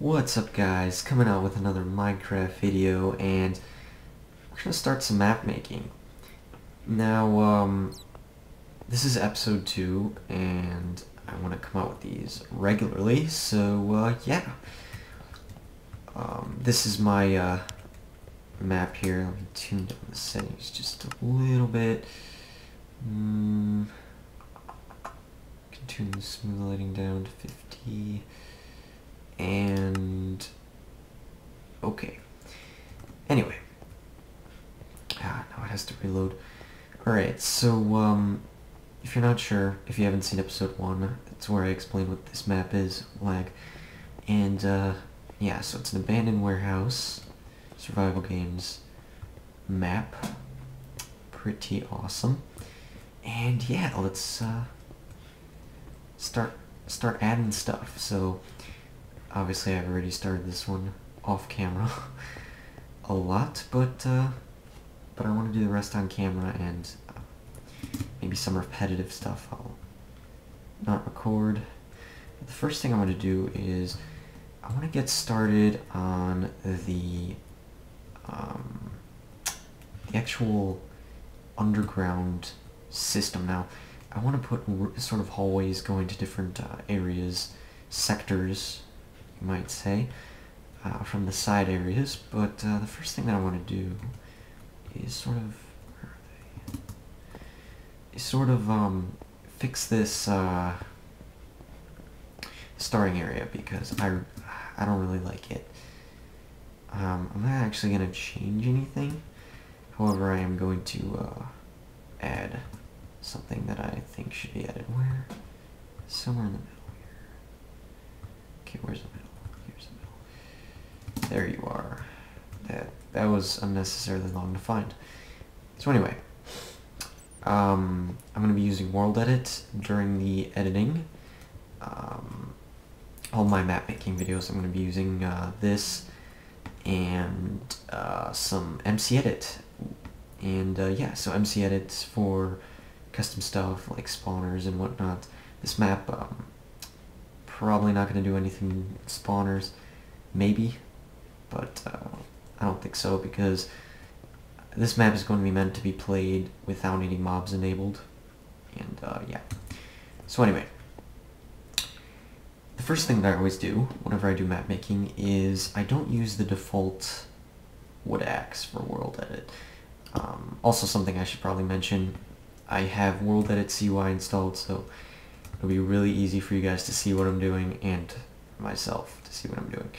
What's up, guys? Coming out with another Minecraft video, and we're gonna start some map making. Now, this is episode 2, and I want to come out with these regularly, so, yeah. This is my, map here. Let me tune down the settings just a little bit. Can tune the smooth lighting down to 50. And okay. Anyway, now it has to reload. Alright, so if you're not sure, if you haven't seen episode 1, that's where I explain what this map is, lag. And yeah, so it's an abandoned warehouse, survival games map. Pretty awesome. And yeah, let's start adding stuff. So obviously I've already started this one off camera a lot, but I want to do the rest on camera, and maybe some repetitive stuff I'll not record. But the first thing I want to do is I want to get started on the actual underground system. Now, I want to put sort of hallways going to different areas, sectors, you might say, from the side areas, but the first thing that I want to do is sort of fix this starting area, because I don't really like it. I'm not actually going to change anything. However, I am going to add something that I think should be added. Where? Somewhere in the middle here. Okay, where's the middle? Here's the middle. There you are. That was unnecessarily long to find. So anyway, I'm going to be using World Edit during the editing. All my map making videos, I'm going to be using this and some MC Edit. And yeah, so MC Edit's for custom stuff like spawners and whatnot. This map, probably not going to do anything with spawners, maybe, but I don't think so, because this map is going to be meant to be played without any mobs enabled. And yeah, so anyway, the first thing that I always do whenever I do map making is I don't use the default wood axe for World Edit. Also, something I should probably mention, I have World Edit CUI installed, so it'll be really easy for you guys to see what I'm doing, and myself to see what I'm doing.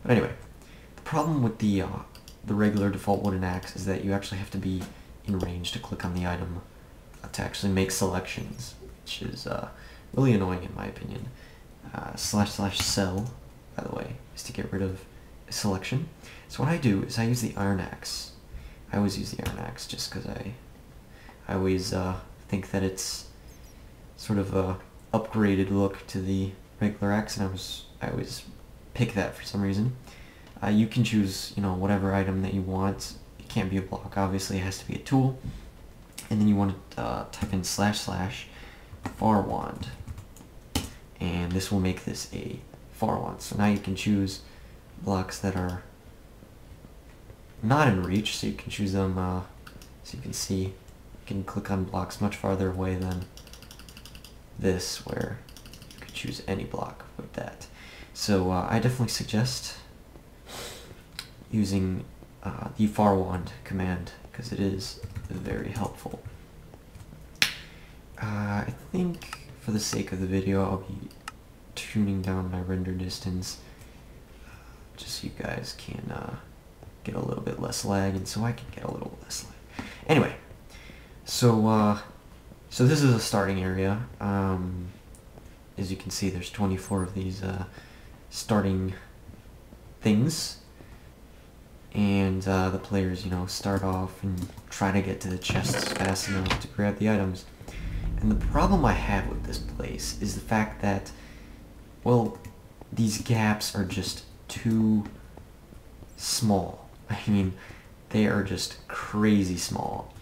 But anyway, the problem with the regular default wooden axe is that you actually have to be in range to click on the item to actually make selections, which is really annoying in my opinion. //cell, by the way, is to get rid of a selection. So what I do is I use the iron axe. I always use the iron axe just because I always think that it's sort of a upgraded look to the regular axe, and I always pick that for some reason. You can choose, whatever item that you want. It can't be a block, obviously. It has to be a tool. And then you want to type in / far wand, and this will make this a far wand. So now you can choose blocks that are not in reach, so you can choose them, so you can see, you can click on blocks much farther away than this, where you could choose any block with that. So I definitely suggest using the far wand command, because it is very helpful. I think for the sake of the video I'll be tuning down my render distance, just so you guys can get a little bit less lag, and so I can get a little less lag. Anyway, so this is a starting area. As you can see, there's 24 of these starting things, and the players, start off and try to get to the chests fast enough to grab the items. And the problem I have with this place is the fact that, well, these gaps are just too small. I mean, they are just crazy small,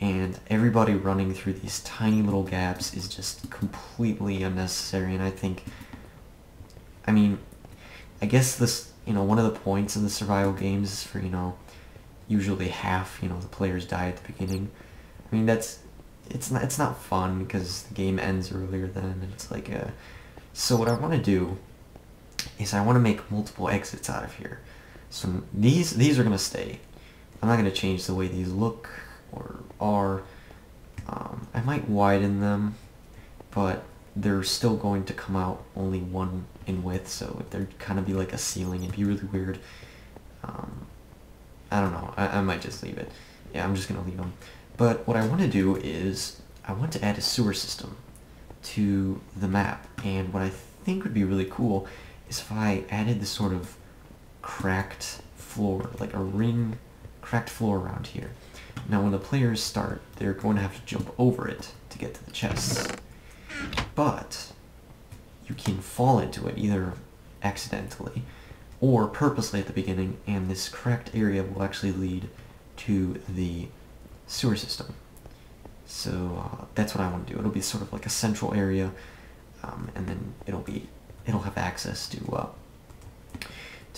and everybody running through these tiny little gaps is just completely unnecessary. And I think, I mean, I guess this, one of the points in the survival games is for, usually half, the players die at the beginning. I mean, it's not fun because the game ends earlier then, and it's like so what I want to do is I want to make multiple exits out of here. So these are going to stay. I'm not going to change the way these look or are. I might widen them, but they're still going to come out only one in width, so there'd kind of be like a ceiling. It'd be really weird. I don't know. I might just leave it. Yeah, I'm just going to leave them. But what I want to do is I want to add a sewer system to the map, and what I think would be really cool is if I added this sort of cracked floor, like a ring cracked floor around here. Now when the players start, they're going to have to jump over it to get to the chests. But you can fall into it either accidentally or purposely at the beginning, and this cracked area will actually lead to the sewer system. So that's what I want to do. It'll be sort of like a central area, and then it'll have access to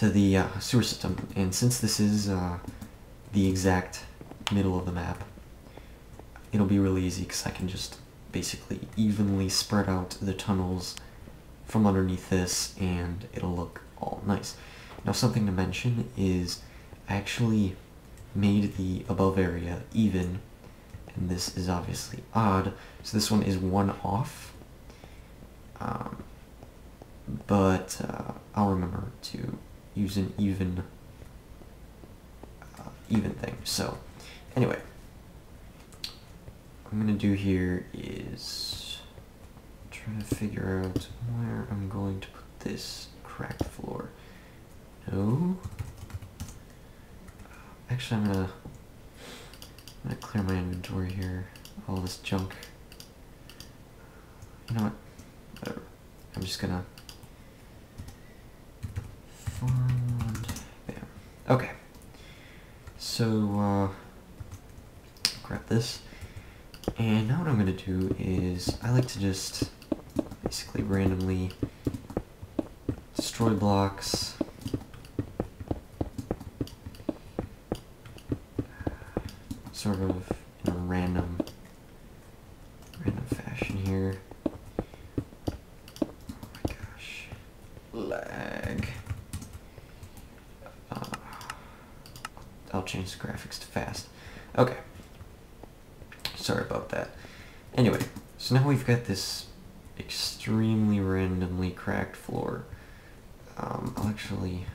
the sewer system. And since this is the exact middle of the map, it'll be really easy because I can just basically evenly spread out the tunnels from underneath this, and it'll look all nice. Now, something to mention is I actually made the above area even, and this is obviously odd, so this one is 1 off, but I'll remember to use an even thing. So anyway, what I'm gonna do here is try to figure out where I'm going to put this cracked floor. No, actually I'm gonna clear my inventory here, all this junk. You know what, whatever, I'm just gonna find, bam. Okay, so grab this, and now what I'm gonna do is I like to just basically randomly destroy blocks, sort of in a random fashion here. Oh my gosh, lag. I'll change the graphics to fast. Okay, sorry about that. Anyway, so now we've got this extremely randomly cracked floor. I'll actually,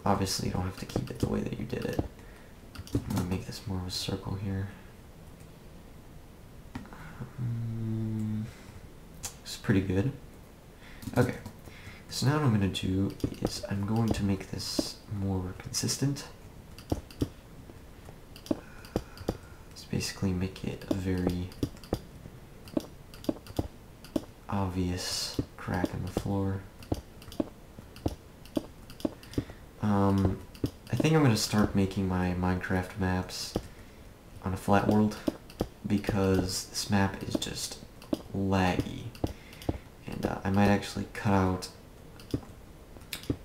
obviously you don't have to keep it the way that you did it. I'm gonna make this more of a circle here. It's pretty good. Okay, so now what I'm gonna do is I'm going to make this more consistent. Let's basically make it a very obvious crack in the floor. I think I'm going to start making my Minecraft maps on a flat world because this map is just laggy, and I might actually cut out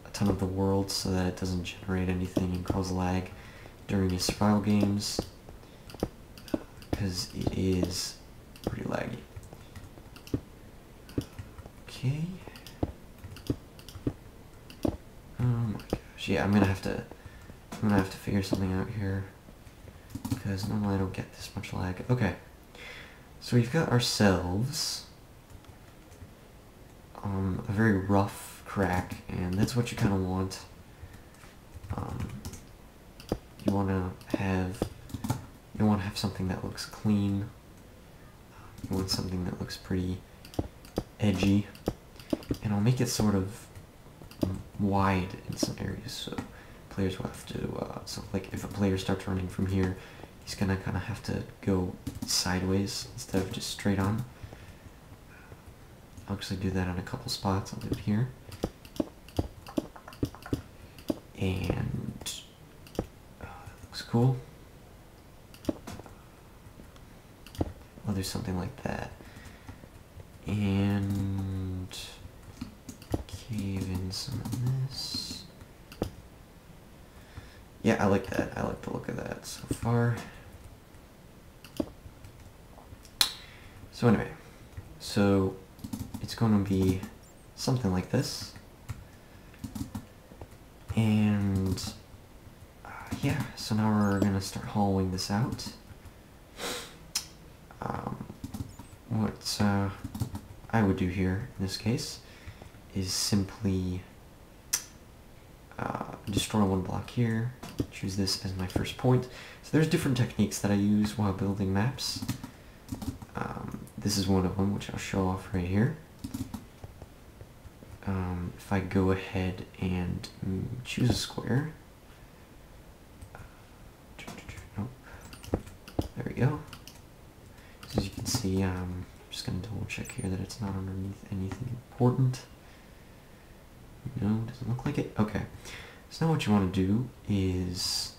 a ton of the world so that it doesn't generate anything and cause lag during your survival games, because it is pretty laggy. Okay. Oh my gosh, yeah, I'm gonna have to figure something out here, because normally I don't get this much lag. Okay, so we've got ourselves a very rough crack, and that's what you kind of want. You want to have something that looks clean. You want something that looks pretty edgy, and I'll make it sort of wide in some areas, so players will have to, so like if a player starts running from here, he's gonna kind of have to go sideways instead of just straight on. I'll actually do that on a couple spots. I'll do it here, and that looks cool. I'll do something like that, and cave in this and then this. Yeah, I like that. I like the look of that so far. So anyway, so it's going to be something like this. And yeah, so now we're going to start hollowing this out. What I would do here in this case is simply destroy one block here, choose this as my first point. So there's different techniques that I use while building maps. This is one of them, which I'll show off right here. If I go ahead and choose a square, nope. There we go. So as you can see, I'm just going to double check here that it's not underneath anything important. No, doesn't look like it. Okay. So now what you want to do is,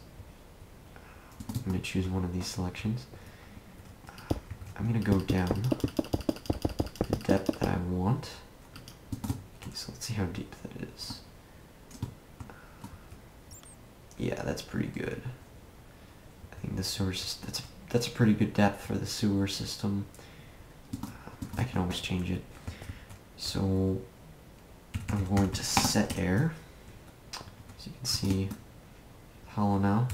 I'm going to choose one of these selections. I'm going to go down the depth that I want. Okay, so let's see how deep that is. Yeah, that's pretty good. I think the sewer system, that's a pretty good depth for the sewer system. I can always change it. So I'm going to set air. As you can see, hollow now.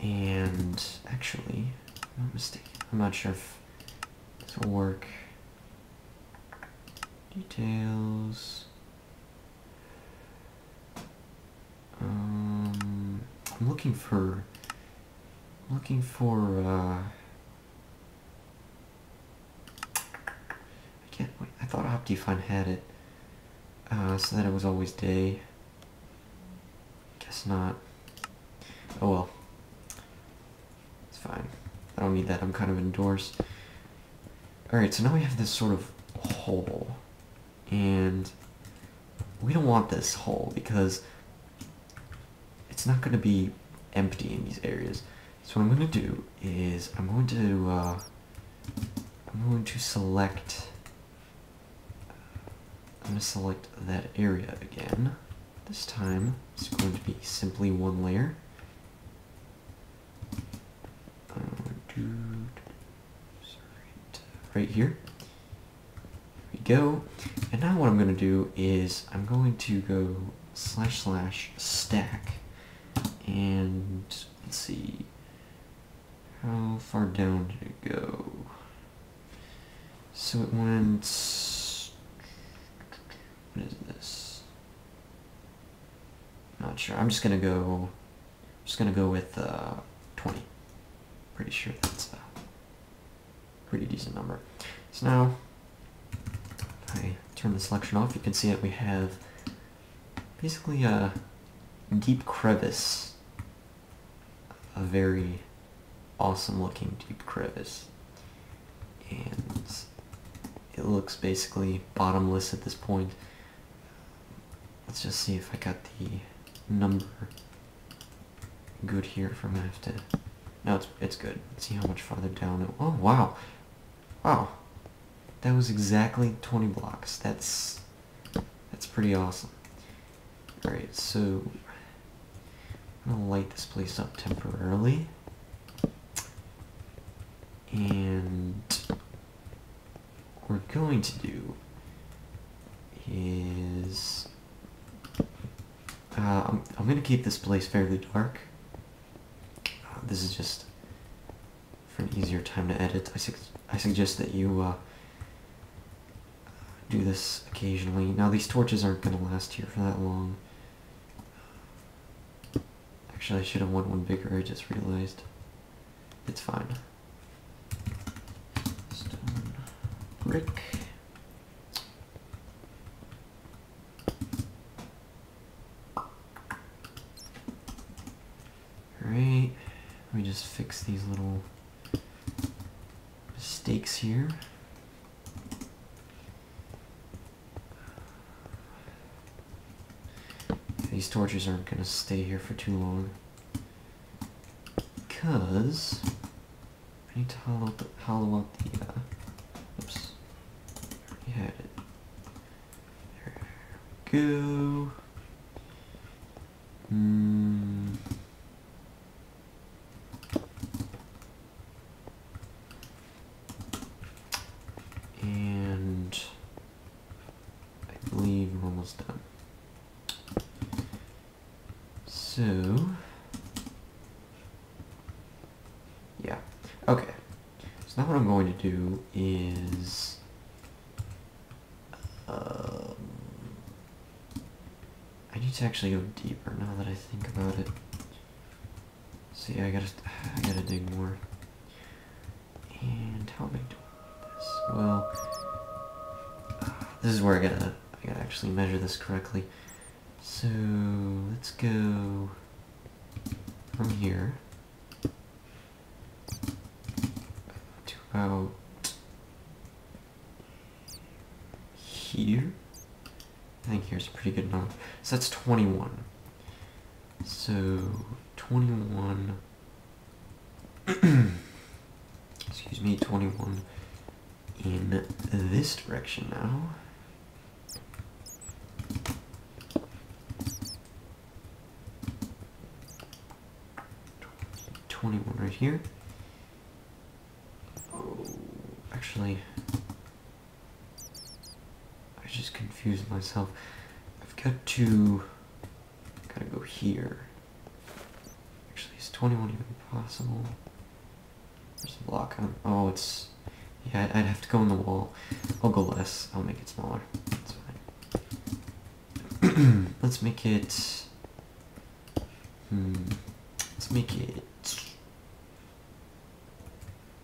And actually, I'm not mistaken. I'm not sure if this will work. Details. I'm looking for I can't wait. I thought Optifine had it, so that it was always day. Guess not. Oh well. It's fine. I don't need that. I'm kind of indoors. Alright, so now we have this sort of hole. And we don't want this hole because it's not going to be empty in these areas. So what I'm going to do is I'm going to select that area again. This time it's going to be simply one layer. Right here. There we go. And now what I'm going to do is I'm going to go //stack, and let's see, how far down did it go? So it went, what is this? Not sure. I'm just gonna go with 20. Pretty sure that's a pretty decent number. So now, if I turn the selection off, you can see that we have basically a deep crevice, a very awesome looking deep crevice, and it looks basically bottomless at this point. Let's just see if I got the number good here. If I'm gonna have to, no, it's good. Let's see how much farther down it. Oh wow, wow, that was exactly 20 blocks. That's pretty awesome. All right, so I'm gonna light this place up temporarily, and what we're going to do is I'm going to keep this place fairly dark. This is just for an easier time to edit. I suggest that you do this occasionally. Now these torches aren't going to last here for that long. Actually, I should have went one bigger, I just realized. It's fine. Stone, brick. Alright, let me just fix these little mistakes here. These torches aren't going to stay here for too long, because I need to hollow out the, oops, I already had it. There. go. And I believe we're almost done. So, yeah. Okay. So now what I'm going to do is I need to actually go deeper now that I think about it. See, I gotta dig more. And how am I doing this? Well, this is where I gotta actually measure this correctly. So let's go from here to about here. I think here's a pretty good number. So that's 21. So 21. Excuse me, 21 in this direction now. 21 right here. Oh, actually, I just confused myself. I've gotta go here. Actually, is 21 even possible? There's a block on, oh, it's, yeah, I'd have to go in the wall. I'll go less, I'll make it smaller. That's fine. Let's make it, let's make it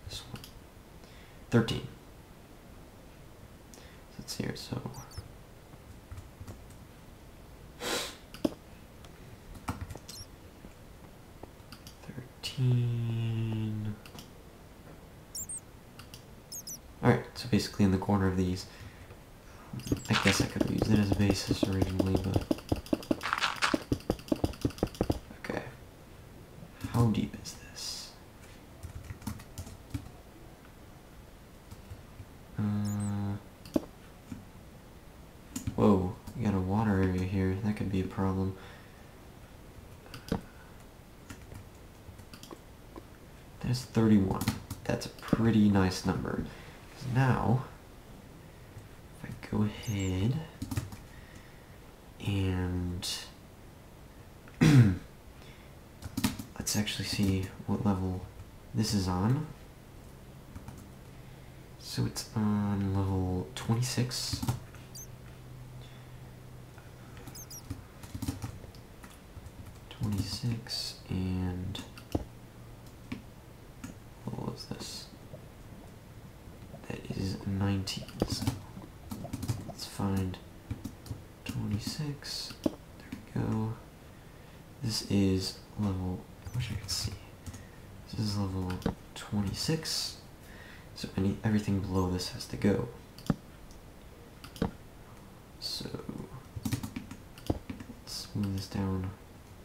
this one. 13. Let's see here, so 13. Alright, so basically in the corner of these, I guess I could have used it as a basis originally, but okay. How deep is this? Whoa, we got a water area here. That could be a problem. That's 31. That's a pretty nice number. Now, if I go ahead and let's actually see what level this is on. So it's on level 26. 26 and what was this? That is 19. So let's find 26. There we go. This is level, I wish I could see. This is level 26. So everything below this has to go. So let's move this down.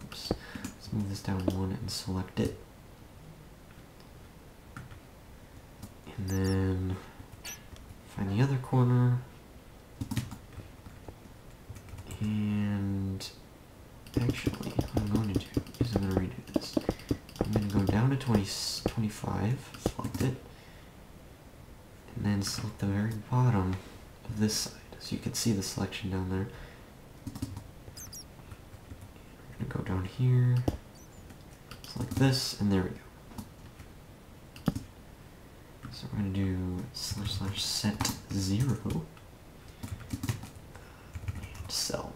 Oops. Let's move this down one and select it. And then find the other corner. And actually, what I'm going to do is I'm going to redo this. I'm going to go down to 25, select it, and then select the very bottom of this side. So you can see the selection down there. We're going to go down here, select this, and there we go. So we're going to do /set 0 and cell.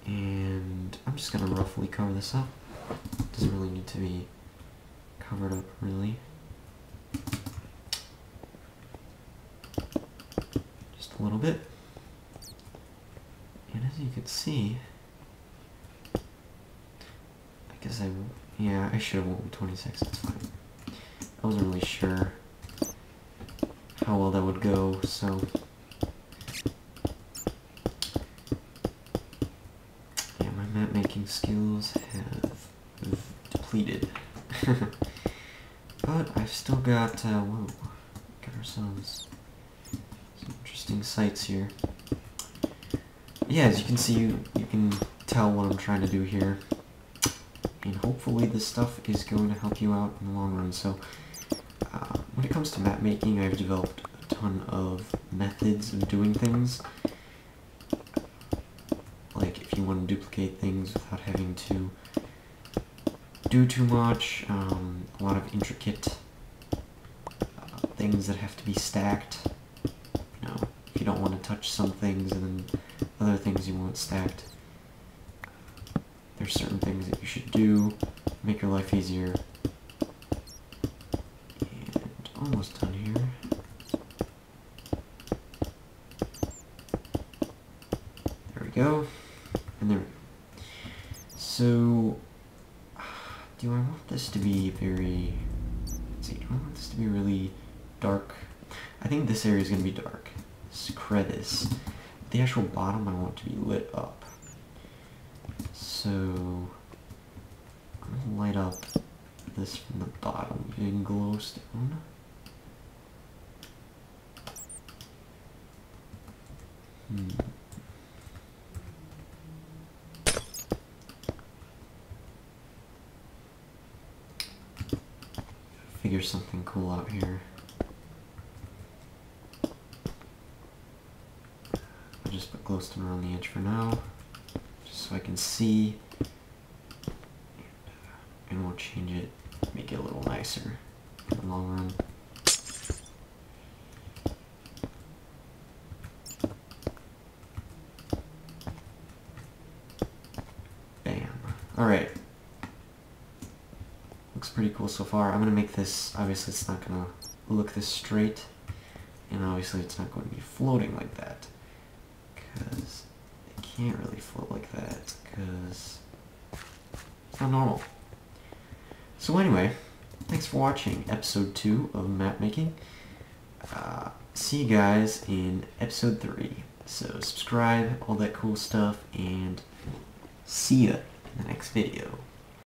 And I'm just going to roughly cover this up. It doesn't really need to be covered up, really. Just a little bit. And as you can see, I guess I should have went with 26, that's fine. I wasn't really sure how well that would go, so yeah, my map making skills have depleted. But I've still got, whoa, got ourselves some interesting sights here. yeah, as you can see, you can tell what I'm trying to do here. And hopefully this stuff is going to help you out in the long run. So when it comes to map making, I've developed a ton of methods of doing things. Like if you want to duplicate things without having to do too much, a lot of intricate things that have to be stacked. You know, if you don't want to touch some things and then other things you want stacked. There's certain things that you should do, make your life easier. And almost done here. There we go. And there we go. So, do I want this to be very... Let's see, do I want this to be really dark? I think this area is going to be dark. This crevice. The actual bottom I want to be lit up. So, I'm going to light up this from the bottom, big glowstone. Figure something cool out here. I'll just put glowstone around the edge for now, just so I can see, and we'll change it, make it a little nicer in the long run. Bam. Alright. Looks pretty cool so far. I'm going to make this, obviously it's not going to look this straight, and obviously it's not going to be floating like that, because it can't really float like that, because it's not normal. So anyway, thanks for watching episode 2 of map making. See you guys in episode 3. So subscribe, all that cool stuff, and see ya in the next video.